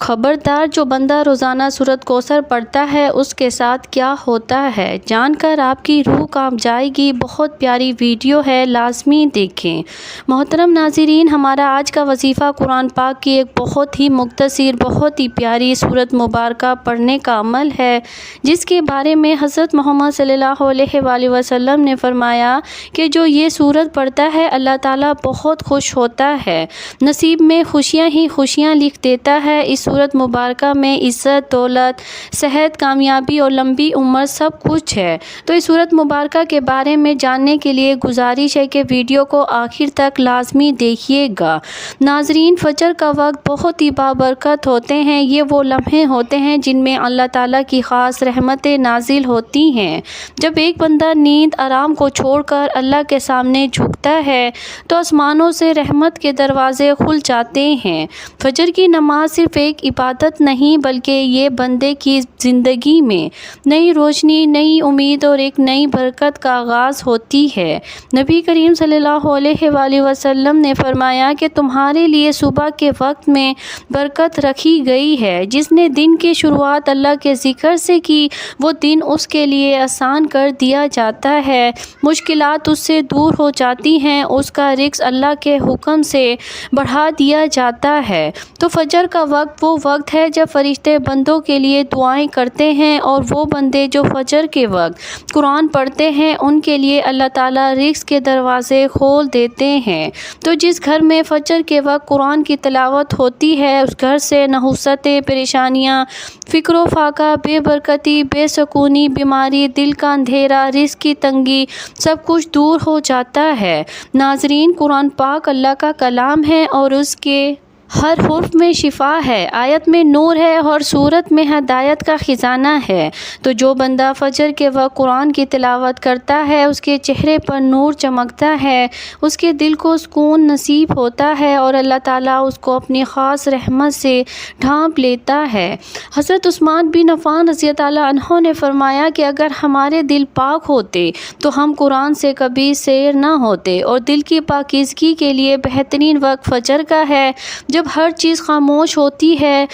خبردار، جو بندہ روزانہ سورۃ کوثر پڑھتا ہے اس کے ساتھ کیا ہوتا ہے، جان کر آپ کی روح کانپ جائے گی۔ بہت پیاری ویڈیو ہے، لازمی دیکھیں۔ محترم ناظرین، ہمارا آج کا وظیفہ قرآن پاک کی ایک بہت ہی مختصر، بہت ہی پیاری سورۃ مبارکہ پڑھنے کا عمل ہے، جس کے بارے میں حضرت محمد صلی اللہ علیہ وآلہ وسلم نے فرمایا کہ جو یہ سورت پڑھتا ہے اللہ تعالیٰ بہت خوش ہوتا ہے، نصیب میں خوشیاں ہی خوشیاں لکھ دیتا ہے۔ اس سورت مبارکہ میں عزت، دولت، صحت، کامیابی اور لمبی عمر سب کچھ ہے۔ تو اس سورت مبارکہ کے بارے میں جاننے کے لیے گزارش ہے کہ ویڈیو کو آخر تک لازمی دیکھیے گا۔ ناظرین، فجر کا وقت بہت ہی بابرکت ہوتے ہیں۔ یہ وہ لمحے ہوتے ہیں جن میں اللہ تعالیٰ کی خاص رحمتیں نازل ہوتی ہیں۔ جب ایک بندہ نیند آرام کو چھوڑ کر اللہ کے سامنے جھکتا ہے تو آسمانوں سے رحمت کے دروازے کھل جاتے ہیں۔ فجر کی نماز صرف ایک عبادت نہیں بلکہ یہ بندے کی زندگی میں نئی روشنی، نئی امید اور ایک نئی برکت کا آغاز ہوتی ہے۔ نبی کریم صلی اللہ علیہ وآلہ وسلم نے فرمایا کہ تمہارے لیے صبح کے وقت میں برکت رکھی گئی ہے۔ جس نے دن کی شروعات اللہ کے ذکر سے کی وہ دن اس کے لیے آسان کر دیا جاتا ہے، مشکلات اس سے دور ہو جاتی ہیں، اس کا رزق اللہ کے حکم سے بڑھا دیا جاتا ہے۔ تو فجر کا وقت وہ وقت ہے جب فرشتے بندوں کے لیے دعائیں کرتے ہیں، اور وہ بندے جو فجر کے وقت قرآن پڑھتے ہیں ان کے لیے اللہ تعالیٰ رزق کے دروازے کھول دیتے ہیں۔ تو جس گھر میں فجر کے وقت قرآن کی تلاوت ہوتی ہے اس گھر سے نحوستیں، پریشانیاں، فکر و فاقہ، بے برکتی، بے سکونی، بیماری، دل کا اندھیرا، رزق کی تنگی، سب کچھ دور ہو جاتا ہے۔ ناظرین، قرآن پاک اللہ کا کلام ہے اور اس کے ہر حرف میں شفا ہے، آیت میں نور ہے اور سورت میں ہدایت کا خزانہ ہے۔ تو جو بندہ فجر کے وقت قرآن کی تلاوت کرتا ہے اس کے چہرے پر نور چمکتا ہے، اس کے دل کو سکون نصیب ہوتا ہے اور اللہ تعالیٰ اس کو اپنی خاص رحمت سے ڈھانپ لیتا ہے۔ حضرت عثمان بن عفان رضی اللہ عنہ نے فرمایا کہ اگر ہمارے دل پاک ہوتے تو ہم قرآن سے کبھی سیر نہ ہوتے، اور دل کی پاکیزگی کے لیے بہترین وقت فجر کا ہے، جب ہر چیز خاموش ہوتی ہے،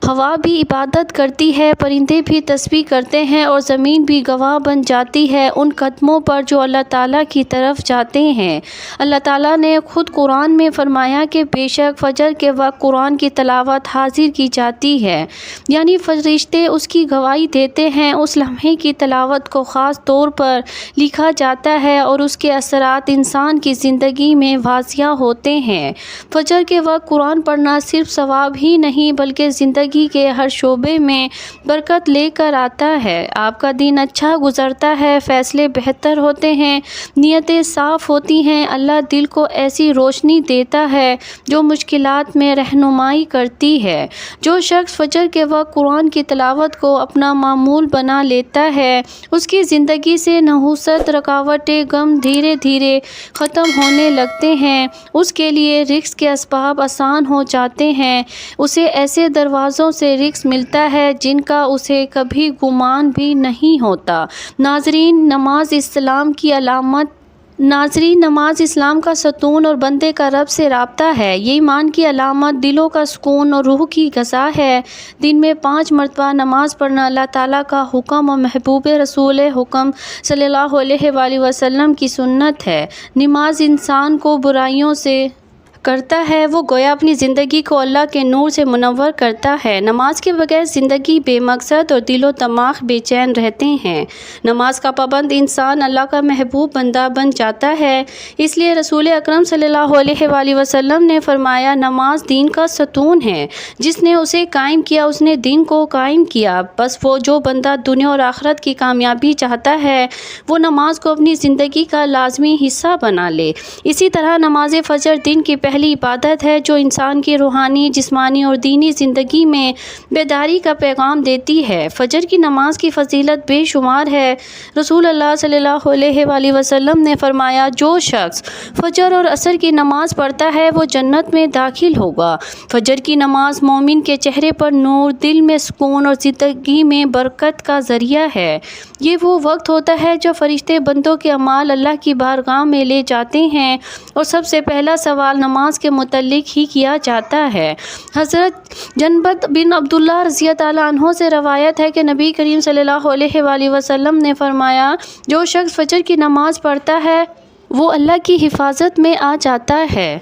ہوا بھی عبادت کرتی ہے، پرندے بھی تسبیح کرتے ہیں اور زمین بھی گواہ بن جاتی ہے ان قدموں پر جو اللہ تعالیٰ کی طرف جاتے ہیں۔ اللہ تعالیٰ نے خود قرآن میں فرمایا کہ بے شک فجر کے وقت قرآن کی تلاوت حاضر کی جاتی ہے، یعنی فرشتے اس کی گواہی دیتے ہیں۔ اس لمحے کی تلاوت کو خاص طور پر لکھا جاتا ہے اور اس کے اثرات انسان کی زندگی میں واضح ہوتے ہیں۔ فجر کے وقت قرآن پڑھنا صرف ثواب ہی نہیں بلکہ زندگی کے ہر شعبے میں برکت لے کر آتا ہے۔ آپ کا دن اچھا گزرتا ہے، فیصلے بہتر ہوتے ہیں، نیتیں صاف ہوتی ہیں، اللہ دل کو ایسی روشنی دیتا ہے جو مشکلات میں رہنمائی کرتی ہے۔ جو شخص فجر کے وقت قرآن کی تلاوت کو اپنا معمول بنا لیتا ہے اس کی زندگی سے نحوست، رکاوٹیں، غم دھیرے دھیرے ختم ہونے لگتے ہیں، اس کے لیے رزق کے اسباب آسان ہو جاتے ہیں، اسے ایسے دروازوں سے رزق ملتا ہے جن کا اسے کبھی گمان بھی نہیں ہوتا۔ ناظرین، نماز اسلام کی علامت نماز اسلام کا ستون اور بندے کا رب سے رابطہ ہے۔ یہ ایمان کی علامت، دلوں کا سکون اور روح کی غذا ہے۔ دن میں 5 مرتبہ نماز پڑھنا اللہ تعالیٰ کا حکم اور محبوب رسول حکم صلی اللہ علیہ وآلہ وسلم کی سنت ہے۔ نماز انسان کو برائیوں سے کرتا ہے، وہ گویا اپنی زندگی کو اللہ کے نور سے منور کرتا ہے۔ نماز کے بغیر زندگی بے مقصد اور دل و دماغ بے چین رہتے ہیں۔ نماز کا پابند انسان اللہ کا محبوب بندہ بن جاتا ہے۔ اس لیے رسول اکرم صلی اللہ علیہ وآلہ وسلم نے فرمایا، نماز دین کا ستون ہے، جس نے اسے قائم کیا اس نے دین کو قائم کیا۔ بس وہ جو بندہ دنیا اور آخرت کی کامیابی چاہتا ہے وہ نماز کو اپنی زندگی کا لازمی حصہ بنا لے۔ اسی طرح نماز فجر دن کی پہلی عبادت ہے جو انسان کی روحانی، جسمانی اور دینی زندگی میں بیداری کا پیغام دیتی ہے۔ فجر کی نماز کی فضیلت بے شمار ہے۔ رسول اللہ صلی اللہ علیہ وآلہ وسلم نے فرمایا، جو شخص فجر اور عصر کی نماز پڑھتا ہے وہ جنت میں داخل ہوگا۔ فجر کی نماز مومن کے چہرے پر نور، دل میں سکون اور زندگی میں برکت کا ذریعہ ہے۔ یہ وہ وقت ہوتا ہے جو فرشتے بندوں کے اعمال اللہ کی بارگاہ میں لے جاتے ہیں اور سب سے پہلا سوال نماز کے متعلق ہی کیا جاتا ہے۔ حضرت جنبت بن عبداللہ رضی اللہ عنہ سے روایت ہے کہ نبی کریم صلی اللہ علیہ وآلہ وسلم نے فرمایا، جو شخص فجر کی نماز پڑھتا ہے وہ اللہ کی حفاظت میں آ جاتا ہے۔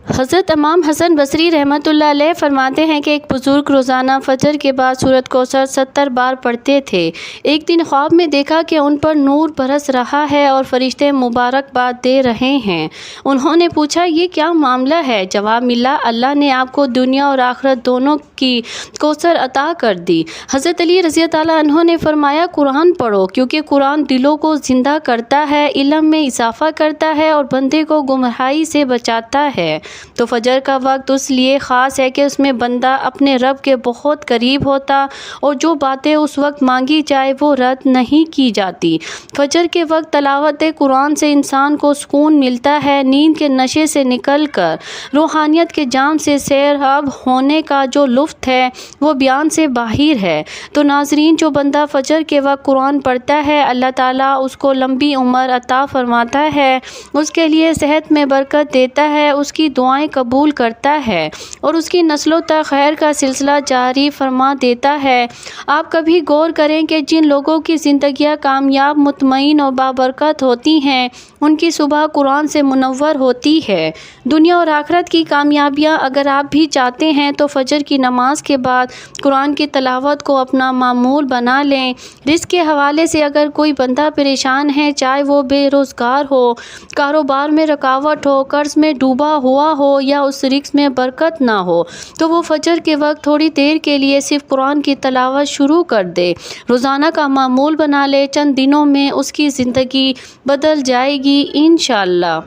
حضرت امام حسن بصری رحمۃ اللہ علیہ فرماتے ہیں کہ ایک بزرگ روزانہ فجر کے بعد سورۃ کوثر 70 بار پڑھتے تھے۔ ایک دن خواب میں دیکھا کہ ان پر نور برس رہا ہے اور فرشتے مبارکباد دے رہے ہیں۔ انہوں نے پوچھا، یہ کیا معاملہ ہے؟ جواب ملا، اللہ نے آپ کو دنیا اور آخرت دونوں کی کوثر عطا کر دی۔ حضرت علی رضی اللہ عنہ نے فرمایا، قرآن پڑھو، کیونکہ قرآن دلوں کو زندہ کرتا ہے، علم میں اضافہ کرتا ہے اور بندے کو گمراہی سے بچاتا ہے۔ تو فجر کا وقت اس لیے خاص ہے کہ اس میں بندہ اپنے رب کے بہت قریب ہوتا اور جو باتیں اس وقت مانگی جائے وہ رد نہیں کی جاتی۔ فجر کے وقت تلاوت قرآن سے انسان کو سکون ملتا ہے، نیند کے نشے سے نکل کر روحانیت کے جام سے سیراب ہونے کا جو لطف ہے وہ بیان سے باہر ہے۔ تو ناظرین، جو بندہ فجر کے وقت قرآن پڑھتا ہے اللہ تعالیٰ اس کو لمبی عمر عطا فرماتا ہے، اس کے لیے صحت میں برکت دیتا ہے، اس کی دعائیں قبول کرتا ہے اور اس کی نسلوں تک خیر کا سلسلہ جاری فرما دیتا ہے۔ آپ کبھی غور کریں کہ جن لوگوں کی زندگیاں کامیاب، مطمئن اور بابرکت ہوتی ہیں ان کی صبح قرآن سے منور ہوتی ہے۔ دنیا اور آخرت کی کامیابیاں اگر آپ بھی چاہتے ہیں تو فجر کی نماز کے بعد قرآن کی تلاوت کو اپنا معمول بنا لیں۔ رزق کے حوالے سے اگر کوئی بندہ پریشان ہے، چاہے وہ بے روزگار ہو، کاروبار میں رکاوٹ ہو، قرض میں ڈوبا ہوا ہو یا اس رزق میں برکت نہ ہو، تو وہ فجر کے وقت تھوڑی دیر کے لیے صرف قرآن کی تلاوت شروع کر دے، روزانہ کا معمول بنا لے۔ چند دنوں میں اس کی زندگی بدل جائے گی انشاءاللہ۔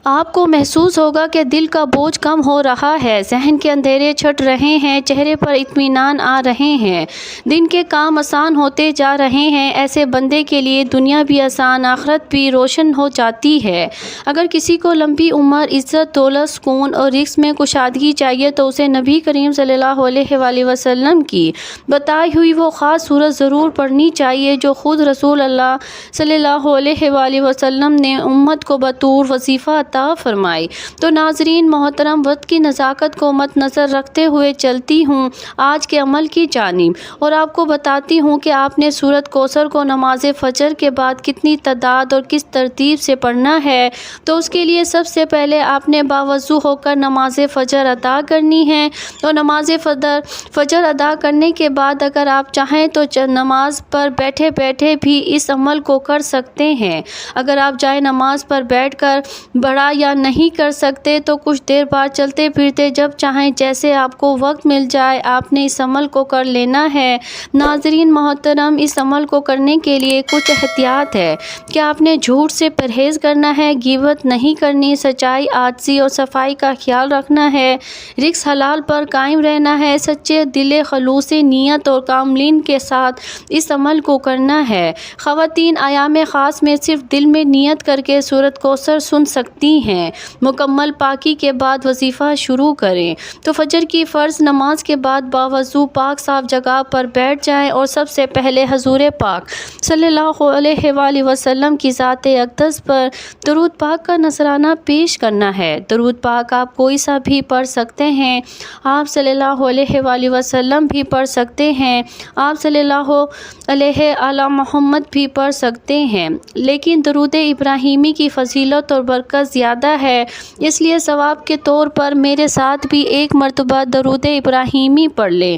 آپ کو محسوس ہوگا کہ دل کا بوجھ کم ہو رہا ہے، ذہن کے اندھیرے چھٹ رہے ہیں، چہرے پر اطمینان آ رہے ہیں، دن کے کام آسان ہوتے جا رہے ہیں۔ ایسے بندے کے لیے دنیا بھی آسان، آخرت بھی روشن ہو جاتی ہے۔ اگر کسی کو لمبی عمر، عزت، دولت، سکون اور رزق میں کشادگی چاہیے تو اسے نبی کریم صلی اللہ علیہ وآلہ وسلم کی بتائی ہوئی وہ خاص صورت ضرور پڑھنی چاہیے جو خود رسول اللہ صلی اللہ علیہ وآلہ وسلم نے امت کو بطور وظیفہ فرمائی۔ تو ناظرین محترم، وقت کی نزاکت کو مد نظر رکھتے ہوئے چلتی ہوں آج کے عمل کی جانب اور آپ کو بتاتی ہوں کہ آپ نے سورۃ کوثر کو نماز فجر کے بعد کتنی تعداد اور کس ترتیب سے پڑھنا ہے۔ تو اس کے لیے سب سے پہلے آپ نے باوضو ہو کر نماز فجر ادا کرنی ہے اور نماز فجر ادا کرنے کے بعد اگر آپ چاہیں تو نماز پر بیٹھے بیٹھے بھی اس عمل کو کر سکتے ہیں۔ اگر آپ جائے نماز پر بیٹھ کر بڑا یا نہیں کر سکتے تو کچھ دیر بعد چلتے پھرتے جب چاہیں جیسے آپ کو وقت مل جائے آپ نے اس عمل کو کر لینا ہے۔ ناظرین محترم، اس عمل کو کرنے کے لیے کچھ احتیاط ہے کہ آپ نے جھوٹ سے پرہیز کرنا ہے، غیبت نہیں کرنی، سچائی، عاجزی اور صفائی کا خیال رکھنا ہے، رزق حلال پر قائم رہنا ہے، سچے دل، خلوص نیت اور کاملین کے ساتھ اس عمل کو کرنا ہے۔ خواتین ایام خاص میں صرف دل میں نیت کر کے سورۃ کوثر سن سکتی ہیں۔ مکمل پاکی کے بعد وظیفہ شروع کریں۔ تو فجر کی فرض نماز کے بعد باوضو پاک صاف جگہ پر بیٹھ جائیں اور سب سے پہلے حضور پاک صلی اللہ علیہ وآلہ وسلم کی ذات اقدس پر درود پاک کا نذرانہ پیش کرنا ہے۔ درود پاک آپ کوئی سا بھی پڑھ سکتے ہیں، آپ صلی اللہ علیہ وآلہ وسلم بھی پڑھ سکتے ہیں، آپ صلی اللہ علیہ آل محمد بھی پڑھ سکتے ہیں، لیکن درود ابراہیمی کی فضیلت اور برکت زیادہ ہے، اس لیے ثواب کے طور پر میرے ساتھ بھی ایک مرتبہ درود ابراہیمی پڑھ لیں۔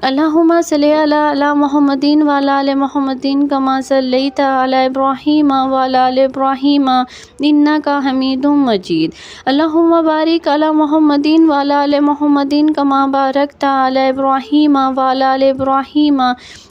اللہم صلی علی محمد وعلی آل محمد کما صلیت علی ابراہیم وعلی آل ابراہیم انک حمید مجید۔ اللہم بارک علی محمد وعلی آل محمد کما بارکت علی ابراہیم وعلی آل ابراہیم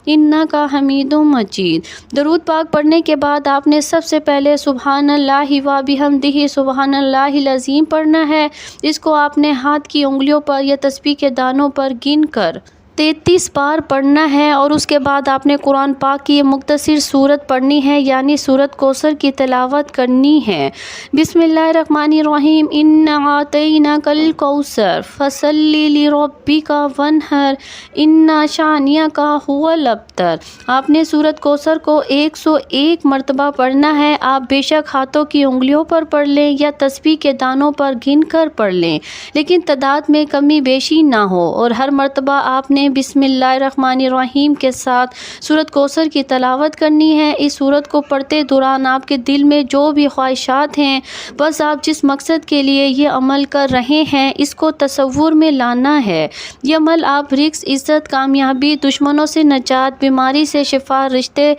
انک حمید مجید۔ درود پاک پڑھنے کے بعد آپ نے سب سے پہلے سبحان اللہ و بحمدہ سبحان اللہ العظیم پڑھنا ہے۔ اس کو آپ نے ہاتھ کی انگلیوں پر یا تسبیح کے دانوں پر گن کر 33 بار پڑھنا ہے اور اس کے بعد آپ نے قرآن پاک کی یہ مختصر صورت پڑھنی ہے، یعنی سورۃ کوثر کی تلاوت کرنی ہے۔ بسم اللہ الرحمن الرحیم، اِنَّا أَعْطَيْنَاكَ الْكَوْثَرَ فَصَلِّ لِرَبِّكَ وَانْحَرْ إِنَّ شَانِئَكَ هُوَ الْأَبْتَرُ۔ آپ نے سورۃ کوثر کو 101 مرتبہ پڑھنا ہے۔ آپ بے شک ہاتھوں کی انگلیوں پر پڑھ لیں یا تسبیح کے دانوں پر گن کر پڑھ لیں، لیکن تعداد میں کمی بیشی نہ ہو، اور ہر مرتبہ آپ نے بسم اللہ الرحمن الرحیم کے ساتھ سورۃ کوثر کی تلاوت کرنی ہے۔ اس سورت کو پڑھتے دوران آپ کے دل میں جو بھی خواہشات ہیں، بس آپ جس مقصد کے لیے یہ عمل کر رہے ہیں اس کو تصور میں لانا ہے۔ یہ عمل آپ رزق، عزت، کامیابی، دشمنوں سے نجات، بیماری سے شفا، رشتے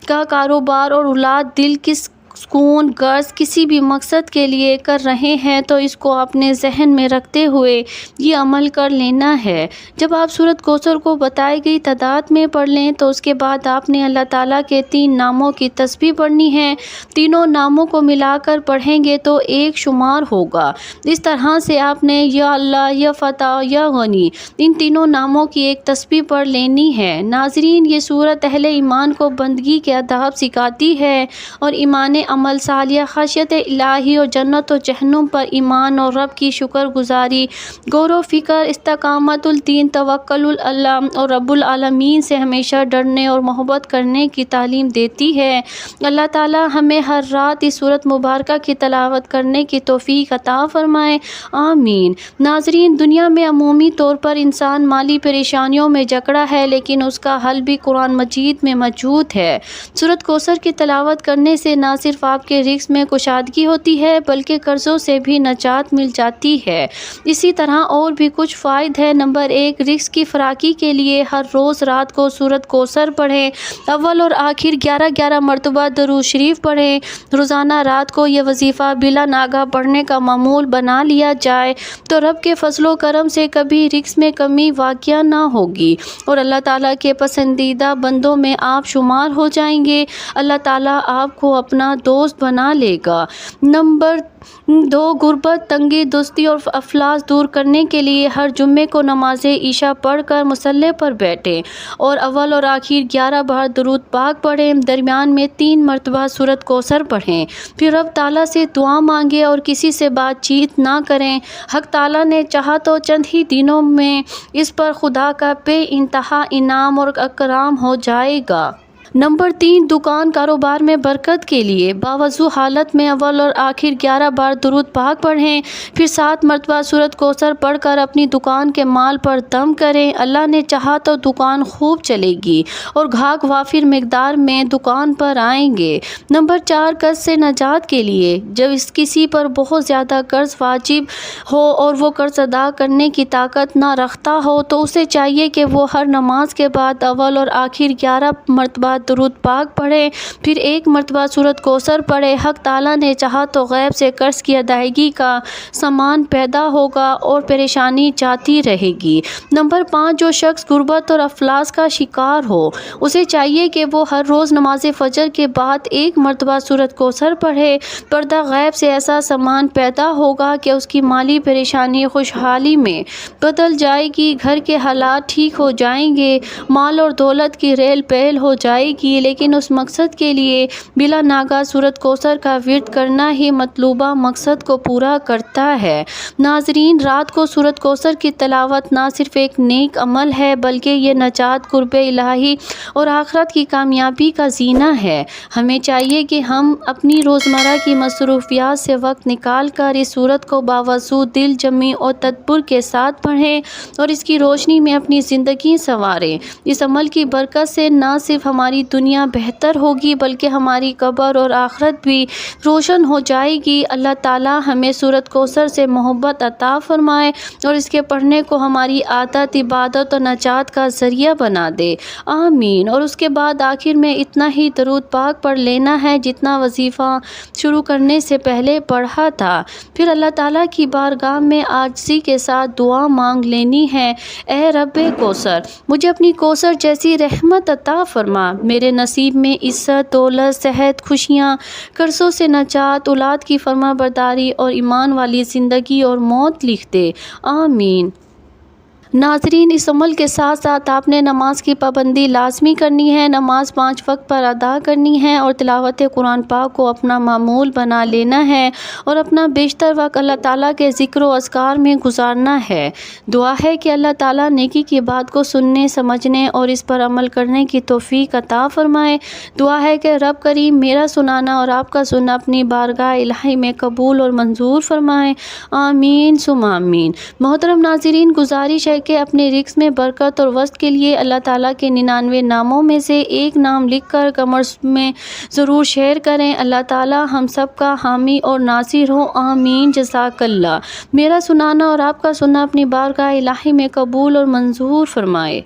کا کاروبار اور اولاد، دل کی سکون، غرض کسی بھی مقصد کے لیے کر رہے ہیں تو اس کو اپنے ذہن میں رکھتے ہوئے یہ عمل کر لینا ہے۔ جب آپ سورۃ کوثر کو بتائی گئی تعداد میں پڑھ لیں تو اس کے بعد آپ نے اللہ تعالیٰ کے 3 ناموں کی تسبیح پڑھنی ہے۔ تینوں ناموں کو ملا کر پڑھیں گے تو ایک شمار ہوگا۔ اس طرح سے آپ نے یا اللہ، یا فتح، یا غنی، ان تینوں ناموں کی ایک تسبیح پڑھ لینی ہے۔ ناظرین، یہ سورت اہل ایمان کو بندگی کے آداب سکھاتی ہے اور ایمان، عمل صالح، خشیت الہی اور جنت و جہنم پر ایمان اور رب کی شکر گزاری، غور و فکر، استقامت الدین، توکل اللہ اور رب العالمین سے ہمیشہ ڈرنے اور محبت کرنے کی تعلیم دیتی ہے۔ اللہ تعالی ہمیں ہر رات اس سورت مبارکہ کی تلاوت کرنے کی توفیق عطا فرمائے، آمین۔ ناظرین، دنیا میں عمومی طور پر انسان مالی پریشانیوں میں جکڑا ہے، لیکن اس کا حل بھی قرآن مجید میں موجود ہے۔ سورت کوثر کی تلاوت کرنے سے نہ صرف آپ کے رزق میں کشادگی ہوتی ہے بلکہ قرضوں سے بھی نجات مل جاتی ہے۔ اسی طرح اور بھی کچھ فوائد ہیں۔ نمبر 1، رزق کی فراخی کے لیے ہر روز رات کو سورۃ کوثر پڑھیں۔ اول اور آخر 11 مرتبہ درود شریف پڑھیں۔ روزانہ رات کو یہ وظیفہ بلا ناگہ پڑھنے کا معمول بنا لیا جائے تو رب کے فضل و کرم سے کبھی رزق میں کمی واقع نہ ہوگی اور اللہ تعالیٰ کے پسندیدہ بندوں میں آپ شمار ہو جائیں گے۔ اللہ تعالیٰ آپ کو اپنا دوست بنا لے گا۔ نمبر 2، غربت، تنگی، دستی اور افلاس دور کرنے کے لیے ہر جمعے کو نماز عشاء پڑھ کر مصلی پر بیٹھیں اور اول اور آخر 11 بار درود پاک پڑھیں۔ درمیان میں 3 مرتبہ سورۃ کوثر پڑھیں، پھر رب تعالیٰ سے دعا مانگیں اور کسی سے بات چیت نہ کریں۔ حق تعالیٰ نے چاہا تو چند ہی دنوں میں اس پر خدا کا بے انتہا انعام اور اکرام ہو جائے گا۔ نمبر 3، دکان کاروبار میں برکت کے لیے باوضو حالت میں اول اور آخر 11 بار درود پاک پڑھیں، پھر 7 مرتبہ سورۃ کوثر پڑھ کر اپنی دکان کے مال پر دم کریں۔ اللہ نے چاہا تو دکان خوب چلے گی اور گاہک وافر مقدار میں دکان پر آئیں گے۔ نمبر 4، قرض سے نجات کے لیے جب کسی پر بہت زیادہ قرض واجب ہو اور وہ قرض ادا کرنے کی طاقت نہ رکھتا ہو تو اسے چاہیے کہ وہ ہر نماز کے بعد اول اور آخر 11 مرتبہ درود پاک پڑھے، پھر 1 مرتبہ سورۃ کوثر پڑھے۔ حق تعالیٰ نے چاہا تو غیب سے قرض کی ادائیگی کا سامان پیدا ہوگا اور پریشانی جاتی رہے گی۔ نمبر 5، جو شخص غربت اور افلاس کا شکار ہو اسے چاہیے کہ وہ ہر روز نماز فجر کے بعد 1 مرتبہ سورۃ کوثر پڑھے۔ پردہ غیب سے ایسا سامان پیدا ہوگا کہ اس کی مالی پریشانی خوشحالی میں بدل جائے گی، گھر کے حالات ٹھیک ہو جائیں گے، مال اور دولت کی ریل پیل ہو جائے گی، لیکن اس مقصد کے لیے بلا ناگہ سورۃ کوثر کا ورد کرنا ہی مطلوبہ مقصد کو پورا کرتا ہے۔ ناظرین، رات کو سورۃ کوثر کی تلاوت نہ صرف ایک نیک عمل ہے بلکہ یہ نجات، قرب الہی اور آخرت کی کامیابی کا زینہ ہے۔ ہمیں چاہیے کہ ہم اپنی روزمرہ کی مصروفیات سے وقت نکال کر اس سورت کو باوضو دل جمعی اور تدبر کے ساتھ پڑھیں اور اس کی روشنی میں اپنی زندگی سنواریں۔ اس عمل کی برکت سے نہ صرف ہماری دنیا بہتر ہوگی بلکہ ہماری قبر اور آخرت بھی روشن ہو جائے گی۔ اللہ تعالیٰ ہمیں سورۃ کوثر سے محبت عطا فرمائے اور اس کے پڑھنے کو ہماری عادت، عبادت اور نجات کا ذریعہ بنا دے، آمین۔ اور اس کے بعد آخر میں اتنا ہی درود پاک پڑھ لینا ہے جتنا وظیفہ شروع کرنے سے پہلے پڑھا تھا، پھر اللہ تعالیٰ کی بارگاہ میں عاجزی کے ساتھ دعا مانگ لینی ہے، اے رب کوثر، مجھے اپنی کوثر جیسی رحمت عطا فرما، میرے نصیب میں عزت، دولت، صحت، خوشیاں، قرضوں سے نجات، اولاد کی فرما برداری اور ایمان والی زندگی اور موت لکھ دے، آمین۔ ناظرین، اس عمل کے ساتھ ساتھ آپ نے نماز کی پابندی لازمی کرنی ہے، نماز 5 وقت پر ادا کرنی ہے اور تلاوت قرآن پاک کو اپنا معمول بنا لینا ہے اور اپنا بیشتر وقت اللہ تعالیٰ کے ذکر و اذکار میں گزارنا ہے۔ دعا ہے کہ اللہ تعالیٰ نیکی کی بات کو سننے، سمجھنے اور اس پر عمل کرنے کی توفیق عطا فرمائے۔ دعا ہے کہ رب کریم میرا سنانا اور آپ کا سننا اپنی بارگاہ الہی میں قبول اور منظور فرمائے، آمین ثم آمین۔ محترم ناظرین، گزارش ہے کہ اپنے رزق میں برکت اور وسعت کے لیے اللہ تعالیٰ کے 99 ناموں میں سے ایک نام لکھ کر کمنٹس میں ضرور شیئر کریں۔ اللہ تعالیٰ ہم سب کا حامی اور ناصر ہو، آمین، جزاک اللہ۔ میرا سنانا اور آپ کا سننا اپنی بارگاہ الہی میں قبول اور منظور فرمائے۔